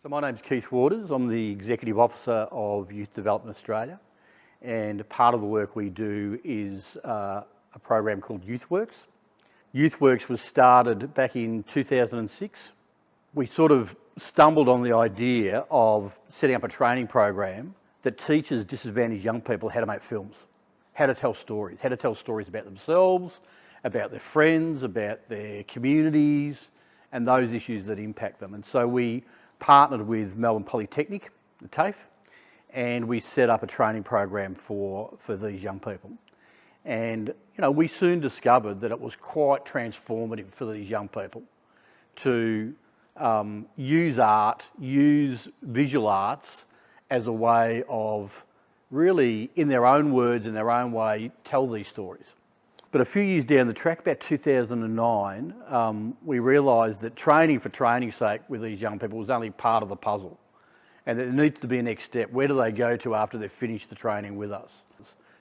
So my name's Keith Waters. I'm the Executive Officer of Youth Development Australia, and part of the work we do is a program called YouthWorks. YouthWorks was started back in 2006. We sort of stumbled on the idea of setting up a training program that teaches disadvantaged young people how to make films, how to tell stories about themselves, about their friends, about their communities, and those issues that impact them. And so we partnered with Melbourne Polytechnic, the TAFE, and we set up a training program for these young people. And we soon discovered that it was quite transformative for these young people to use art, use visual arts as a way of really, in their own words, in their own way, tell these stories. But a few years down the track, about 2009, we realised that training for training's sake with these young people was only part of the puzzle, and that there needs to be a next step. Where do they go to after they've finished the training with us?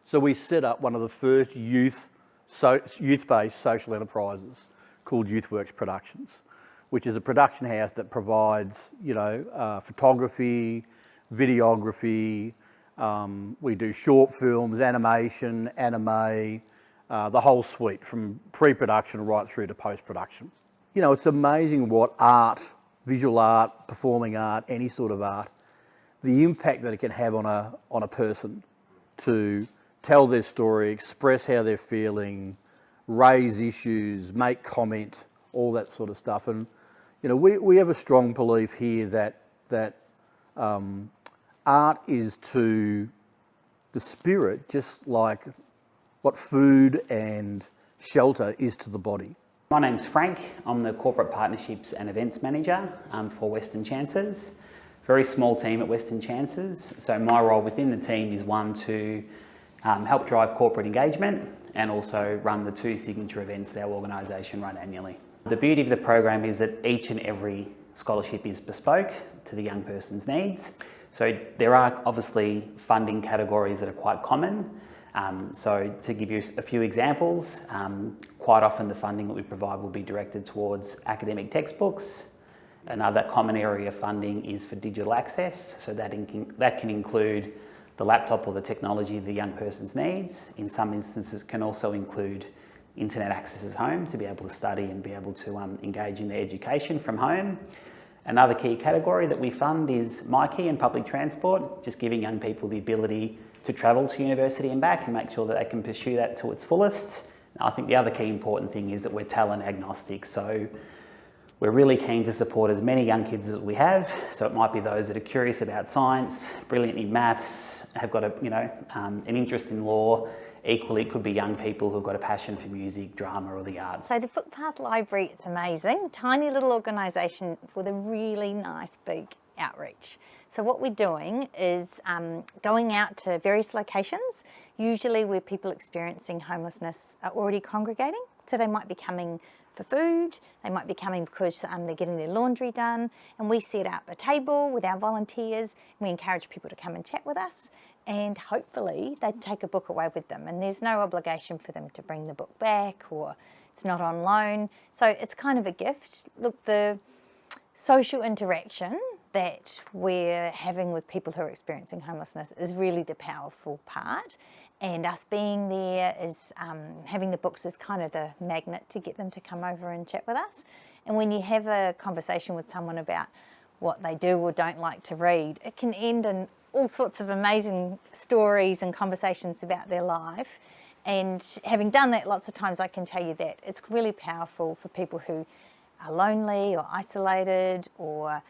So we set up one of the first youth-based social enterprises called YouthWorks Productions, which is a production house that provides, photography, videography. We do short films, animation, anime. The whole suite, from pre-production right through to post-production. It's amazing what art, visual art, performing art, any sort of art, the impact that it can have on a person to tell their story, express how they're feeling, raise issues, make comment, all that sort of stuff. And we have a strong belief here that art is to the spirit just like what food and shelter is to the body. My name's Frank. I'm the Corporate Partnerships and Events Manager for Western Chances. Very small team at Western Chances. So my role within the team is one to help drive corporate engagement and also run the 2 signature events that our organisation run annually. The beauty of the program is that each and every scholarship is bespoke to the young person's needs. So there are obviously funding categories that are quite common. So to give you a few examples, quite often the funding that we provide will be directed towards academic textbooks. Another common area of funding is for digital access, so that can include the laptop or the technology the young person's needs. In some instances, it can also include internet access at home to be able to study and be able to engage in their education from home. Another key category that we fund is MyKey and public transport, just giving young people the ability to travel to university and back and make sure that they can pursue that to its fullest. I think the other key important thing is that we're talent agnostic, so we're really keen to support as many young kids as we have. So it might be those that are curious about science, brilliant in maths, have got an interest in law. Equally, it could be young people who've got a passion for music, drama or the arts. So the Footpath Library, it's amazing. Tiny little organisation with a really nice big outreach. So what we're doing is going out to various locations, usually where people experiencing homelessness are already congregating. So they might be coming for food, they might be coming because they're getting their laundry done, and we set up a table with our volunteers, and we encourage people to come and chat with us, and hopefully they take a book away with them, and there's no obligation for them to bring the book back, or it's not on loan, so it's kind of a gift. Look, the social interaction that we're having with people who are experiencing homelessness is really the powerful part, and us being there is having the books is kind of the magnet to get them to come over and chat with us. And when you have a conversation with someone about what they do or don't like to read, it can end in all sorts of amazing stories and conversations about their life. And having done that lots of times, I can tell you that it's really powerful for people who are lonely or isolated, or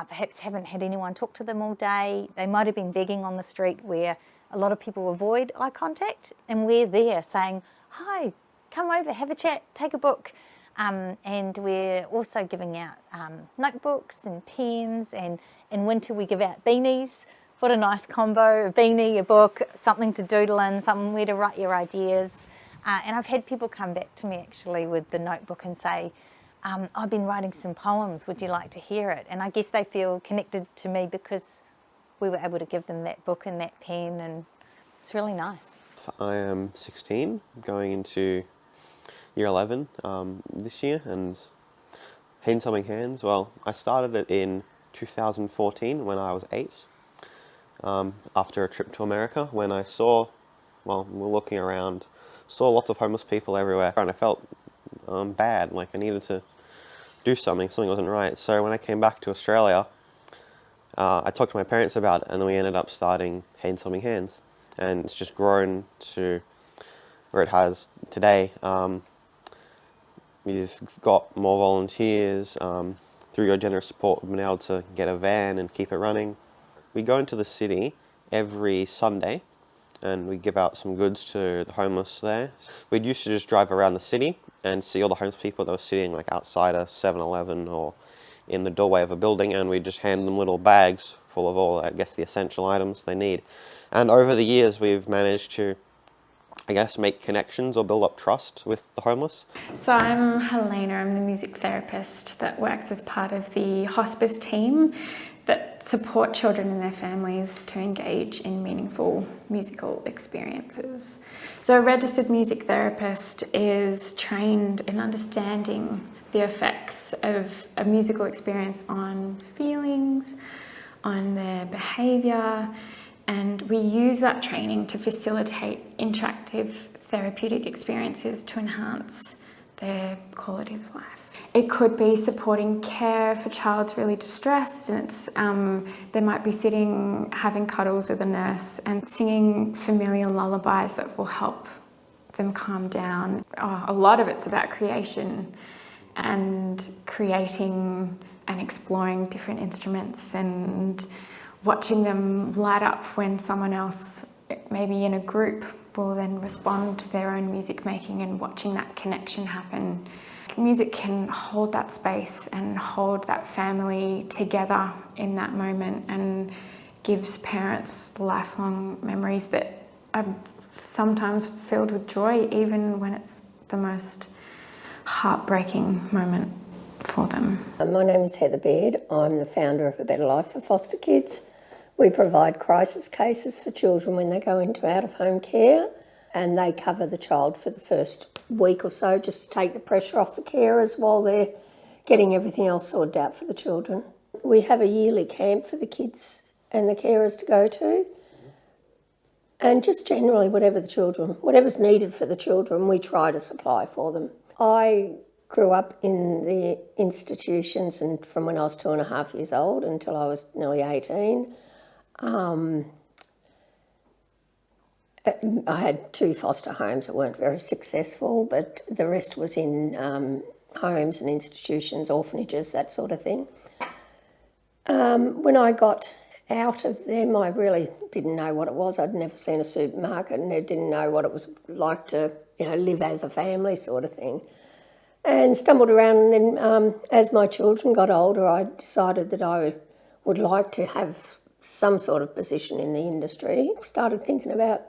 perhaps haven't had anyone talk to them all day. They might have been begging on the street, where a lot of people avoid eye contact, and we're there saying, hi, come over, have a chat, take a book. And we're also giving out notebooks and pens, and in winter we give out beanies. What a nice combo, a beanie, a book, something to doodle in, somewhere to write your ideas. And I've had people come back to me actually with the notebook and say, I've been writing some poems, would you like to hear it? And I guess they feel connected to me because we were able to give them that book and that pen, and it's really nice. I am 16, going into year 11 this year, and Hand Helping Hands, well, I started it in 2014 when I was 8, after a trip to America, when I saw, well, we were looking around, saw lots of homeless people everywhere, and I felt bad, like I needed to do something wasn't right. So when I came back to Australia, I talked to my parents about it, and then we ended up starting Hands Helping Hands, and it's just grown to where it has today. We've got more volunteers. Through your generous support, we've been able to get a van and keep it running. We go into the city every Sunday and we give out some goods to the homeless there. We'd used to just drive around the city and see all the homeless people that were sitting like outside a 7-Eleven or in the doorway of a building, and we'd just hand them little bags full of all, I guess, the essential items they need. And over the years we've managed to, I guess, make connections or build up trust with the homeless. So I'm Helena, I'm the music therapist that works as part of the Hospice team that support children and their families to engage in meaningful musical experiences. So a registered music therapist is trained in understanding the effects of a musical experience on feelings, on their behaviour, and we use that training to facilitate interactive therapeutic experiences to enhance their quality of life. It could be supporting care if a child's really distressed and it's, they might be sitting having cuddles with a nurse and singing familiar lullabies that will help them calm down. A lot of it's about creation and creating and exploring different instruments and watching them light up when someone else, maybe in a group, will then respond to their own music making, and watching that connection happen. Music can hold that space and hold that family together in that moment, and gives parents lifelong memories that are sometimes filled with joy, even when it's the most heartbreaking moment for them. My name is Heather Baird. I'm the founder of A Better Life for Foster Kids. We provide crisis cases for children when they go into out-of-home care, and they cover the child for the first week or so just to take the pressure off the carers while they're getting everything else sorted out for the children. We have a yearly camp for the kids and the carers to go to, and just generally whatever's needed for the children, we try to supply for them. I grew up in the institutions, and from when I was 2.5 years old until I was nearly 18. I had 2 foster homes that weren't very successful, but the rest was in homes and institutions, orphanages, that sort of thing. When I got out of them, I really didn't know what it was. I'd never seen a supermarket, and I didn't know what it was like to, live as a family sort of thing. And stumbled around, and then as my children got older, I decided that I would like to have some sort of position in the industry. Started thinking about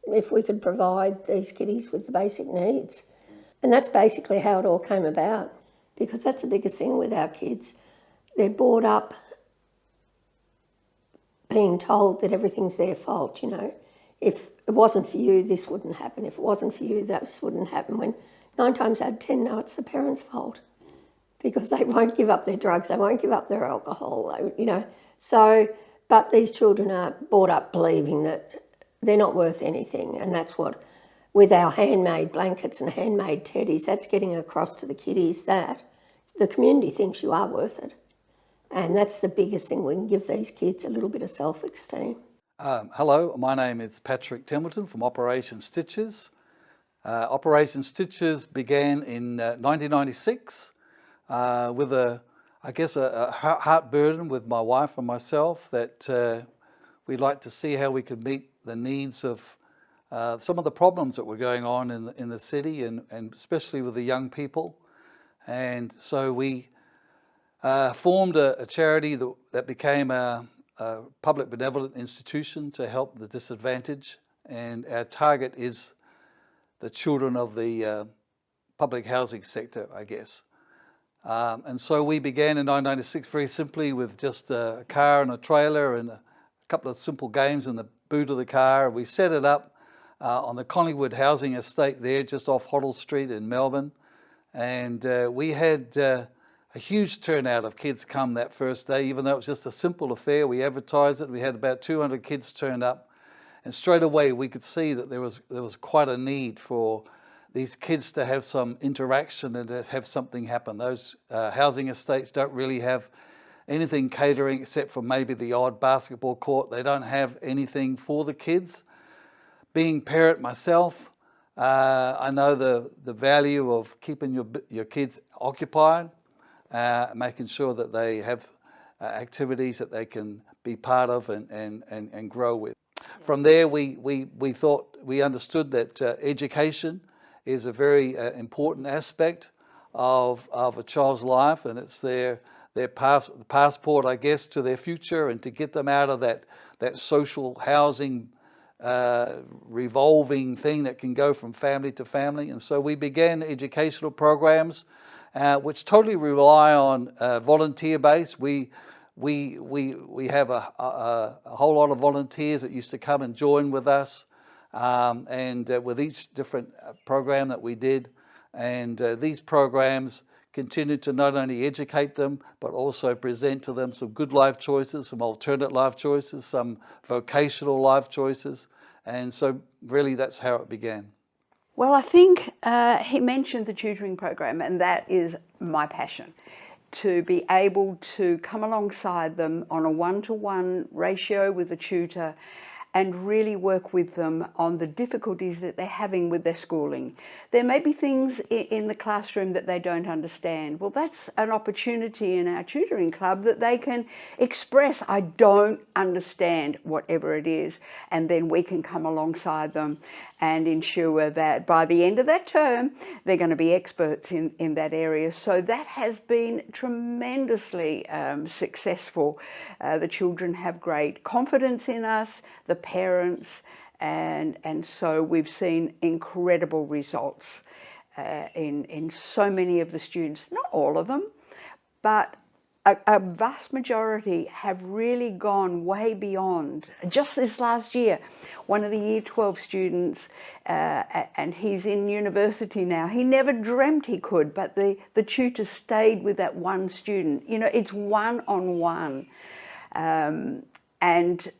if we could provide these kiddies with the basic needs. And that's basically how it all came about, because that's the biggest thing with our kids. They're brought up being told that everything's their fault, If it wasn't for you, this wouldn't happen. If it wasn't for you, this wouldn't happen. When 9 times out of 10, no, it's the parents' fault, because they won't give up their drugs, they won't give up their alcohol, So, but these children are brought up believing that they're not worth anything, and that's what, with our handmade blankets and handmade teddies, that's getting across to the kiddies that the community thinks you are worth it. And that's the biggest thing we can give these kids, a little bit of self-esteem. Hello, my name is Patrick Templeton from Operation Stitches. Operation Stitches began in 1996 with a heart burden with my wife and myself that we'd like to see how we could meet the needs of some of the problems that were going on in the city, and especially with the young people. And so we formed a charity that became a public benevolent institution to help the disadvantaged, and our target is the children of the public housing sector, I guess. And so we began in 1996 very simply with just a car and a trailer and a couple of simple games in the boot of the car. We set it up on the Collingwood housing estate there, just off Hoddle Street in Melbourne. And we had a huge turnout of kids come that first day, even though it was just a simple affair. We advertised it. We had about 200 kids turn up, and straight away we could see that there was quite a need for these kids to have some interaction and to have something happen. Those housing estates don't really have anything catering except for maybe the odd basketball court. They don't have anything for the kids. Being a parent myself, I know the value of keeping your kids occupied, making sure that they have activities that they can be part of and grow with. From there, we understood that education is a very important aspect of a child's life, and it's their passport, I guess, to their future, and to get them out of that social housing revolving thing that can go from family to family. And so we began educational programs which totally rely on volunteer base. We have a whole lot of volunteers that used to come and join with us, and with each different program that we did. And these programs continue to not only educate them, but also present to them some good life choices, some alternate life choices, some vocational life choices. And so really that's how it began. Well, I think he mentioned the tutoring program, and that is my passion. To be able to come alongside them on a one-to-one ratio with a tutor and really work with them on the difficulties that they're having with their schooling. There may be things in the classroom that they don't understand. Well, that's an opportunity in our tutoring club that they can express, I don't understand, whatever it is, and then we can come alongside them and ensure that by the end of that term, they're going to be experts in that area. So that has been tremendously successful. The children have great confidence in us, the parents, and so we've seen incredible results in so many of the students. Not all of them, but a vast majority have really gone way beyond. Just this last year, one of the Year 12 students, and he's in university now, he never dreamt he could, but the tutor stayed with that one student. You know, it's one-on-one. And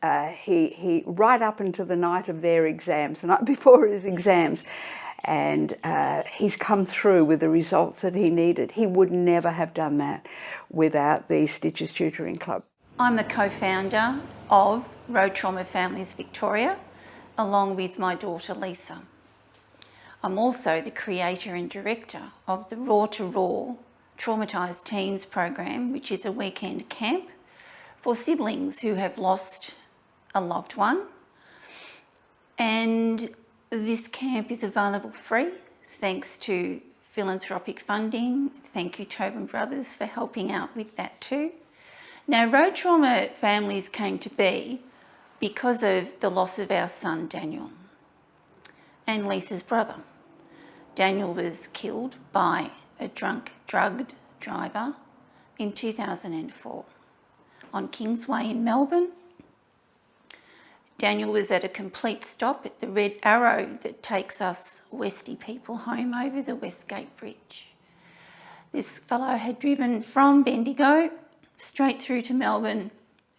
he right up into the night of their exams, the night before his exams, and he's come through with the results that he needed. He would never have done that without the Stitches Tutoring Club. I'm the co-founder of Road Trauma Families Victoria, along with my daughter Lisa. I'm also the creator and director of the Raw to Raw Traumatised Teens program, which is a weekend camp for siblings who have lost a loved one. And this camp is available free, thanks to philanthropic funding. Thank you, Tobin Brothers, for helping out with that too. Now, Road Trauma Families came to be because of the loss of our son, Daniel, and Lisa's brother. Daniel was killed by a drunk, drugged driver in 2004 on Kingsway in Melbourne. Daniel was at a complete stop at the red arrow that takes us Westie people home over the Westgate Bridge. This fellow had driven from Bendigo straight through to Melbourne,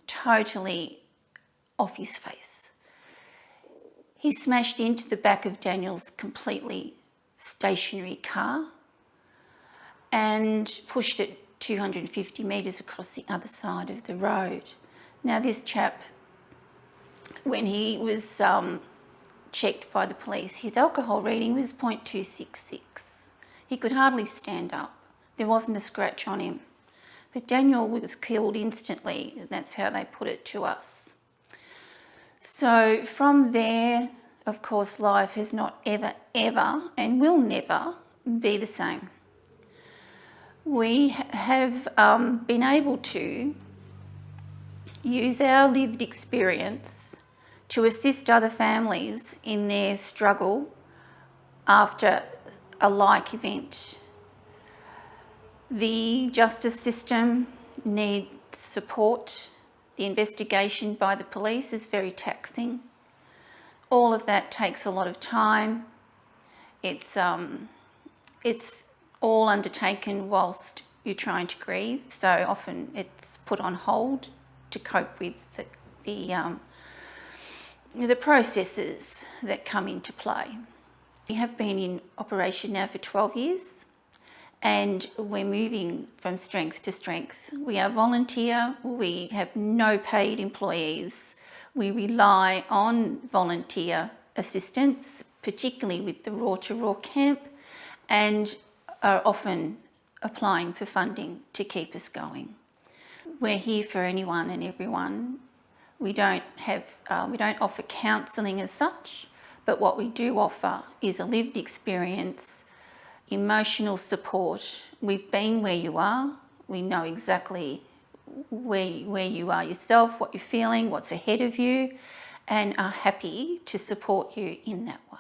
totally off his face. He smashed into the back of Daniel's completely stationary car and pushed it 250 metres across the other side of the road. Now, this chap, when he was checked by the police, his alcohol reading was 0.266. He could hardly stand up. There wasn't a scratch on him. But Daniel was killed instantly, and that's how they put it to us. So from there, of course, life has not ever, and will never be the same. We have been able to use our lived experience to assist other families in their struggle after a like event. The justice system needs support. The investigation by the police is very taxing. All of that takes a lot of time. It's all undertaken whilst you're trying to grieve, so often it's put on hold to cope with the processes that come into play. We have been in operation now for 12 years and we're moving from strength to strength. We are volunteer, we have no paid employees. We rely on volunteer assistance, particularly with the Raw to Raw camp, and are often applying for funding to keep us going. We're here for anyone and everyone. We don't offer counselling as such, but what we do offer is a lived experience, emotional support. We've been where you are. We know exactly where you are yourself, what you're feeling, what's ahead of you, and are happy to support you in that way.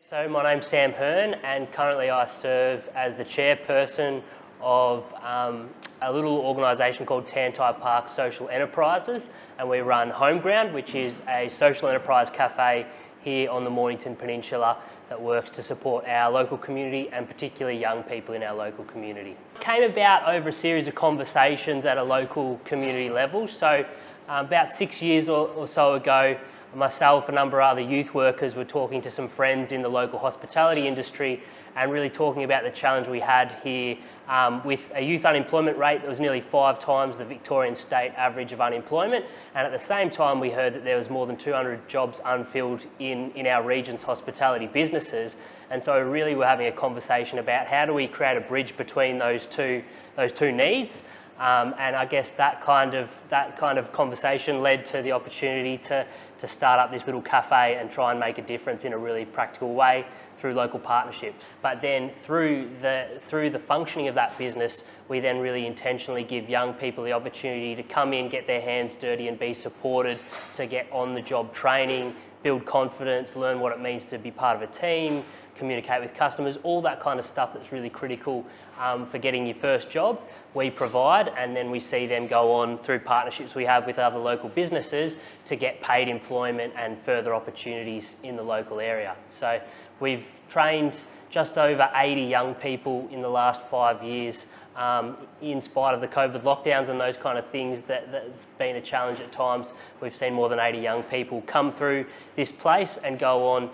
So my name's Sam Hearn, and currently I serve as the chairperson of a little organisation called Tantai Park Social Enterprises, and we run Homeground, which is a social enterprise cafe here on the Mornington Peninsula that works to support our local community and particularly young people in our local community. It came about over a series of conversations at a local community level. So about 6 years or so ago, myself, a number of other youth workers were talking to some friends in the local hospitality industry and really talking about the challenge we had here with a youth unemployment rate that was nearly 5 times the Victorian state average of unemployment, and at the same time we heard that there was more than 200 jobs unfilled in our region's hospitality businesses. And so really we're having a conversation about how do we create a bridge between those two needs. And I guess that kind of conversation led to the opportunity to start up this little cafe and try and make a difference in a really practical way through local partnerships. But then through the functioning of that business, we then really intentionally give young people the opportunity to come in, get their hands dirty and be supported, to get on the job training, build confidence, learn what it means to be part of a team, communicate with customers, all that kind of stuff that's really critical for getting your first job, we provide, and then we see them go on through partnerships we have with other local businesses to get paid employment and further opportunities in the local area. So we've trained just over 80 young people in the last 5 years, in spite of the COVID lockdowns and those kind of things that's been a challenge at times. We've seen more than 80 young people come through this place and go on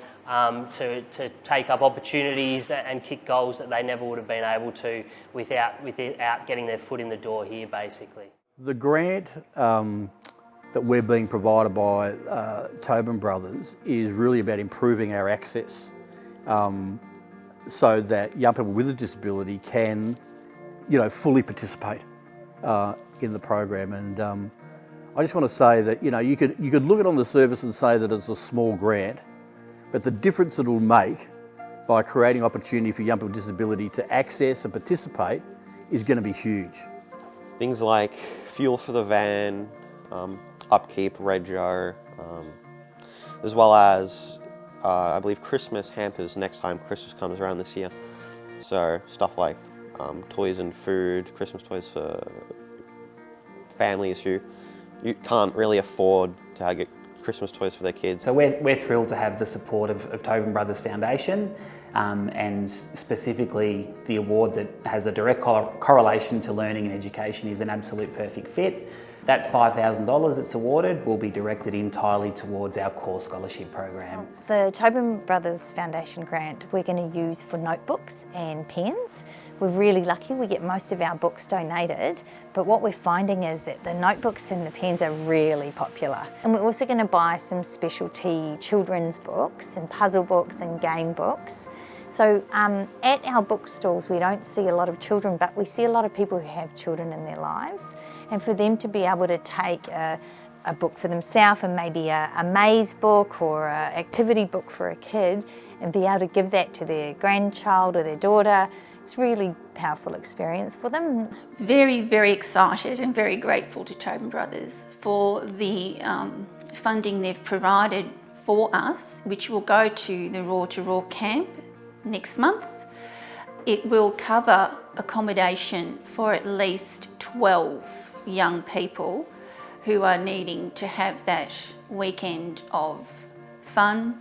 to take up opportunities and kick goals that they never would have been able to without getting their foot in the door here, basically. The grant that we're being provided by Tobin Brothers is really about improving our access so that young people with a disability can, fully participate in the program. And I just want to say that, you could look at it on the surface and say that it's a small grant, but the difference it will make by creating opportunity for young people with disability to access and participate is going to be huge. Things like fuel for the van, upkeep, rego, as well as I believe Christmas hampers next time Christmas comes around this year. So stuff like toys and food, Christmas toys for families who you can't really afford to get Christmas toys for their kids. So we're thrilled to have the support of Tobin Brothers Foundation, and specifically the award that has a direct correlation to learning and education is an absolute perfect fit. That $5,000 that's awarded will be directed entirely towards our core scholarship program. The Tobin Brothers Foundation grant we're going to use for notebooks and pens. We're really lucky, we get most of our books donated, but what we're finding is that the notebooks and the pens are really popular. And we're also going to buy some specialty children's books and puzzle books and game books. So at our bookstores we don't see a lot of children, but we see a lot of people who have children in their lives, and for them to be able to take a book for themselves and maybe a maze book or an activity book for a kid and be able to give that to their grandchild or their daughter, it's a really powerful experience for them. Very, very excited and very grateful to Tobin Brothers for the funding they've provided for us, which will go to the Raw to Raw camp next month. It will cover accommodation for at least 12 young people who are needing to have that weekend of fun,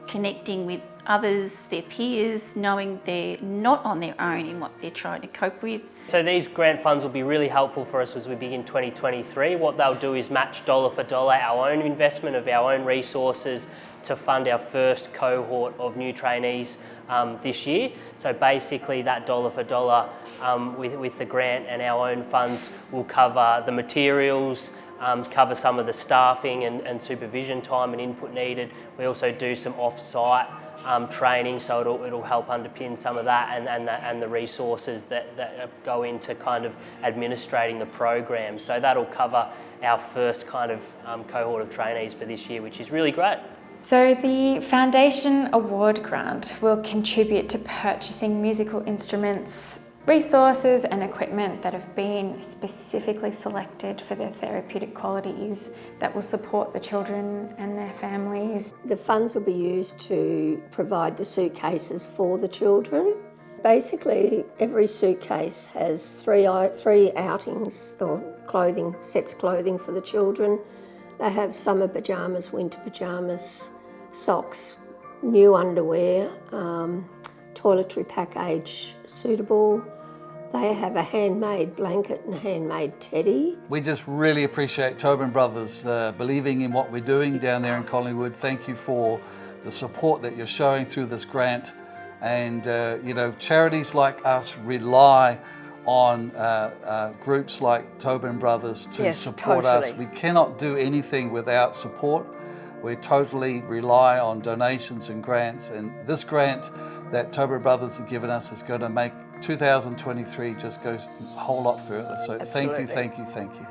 connecting with others, their peers, knowing they're not on their own in what they're trying to cope with. So these grant funds will be really helpful for us as we begin 2023. What they'll do is match dollar for dollar our own investment of our own resources to fund our first cohort of new trainees this year. So basically that dollar for dollar with the grant and our own funds will cover the materials, cover some of the staffing and supervision time and input needed. We also do some off-site training, so it'll help underpin some of that and the resources that go into kind of administrating the program. So that'll cover our first kind of cohort of trainees for this year, which is really great. So the Foundation Award Grant will contribute to purchasing musical instruments, resources and equipment that have been specifically selected for their therapeutic qualities that will support the children and their families. The funds will be used to provide the suitcases for the children. Basically, every suitcase has three outings or sets of clothing for the children. They have summer pyjamas, winter pyjamas, socks, new underwear, toiletry pack age suitable. They have a handmade blanket and a handmade teddy. We just really appreciate Tobin Brothers believing in what we're doing down there in Collingwood. Thank you for the support that you're showing through this grant. And you know, charities like us rely on groups like Tobin Brothers to support us. We cannot do anything without support. We totally rely on donations and grants, and this grant that Tobin Brothers have given us is going to make 2023 just go a whole lot further. So thank you, thank you, thank you.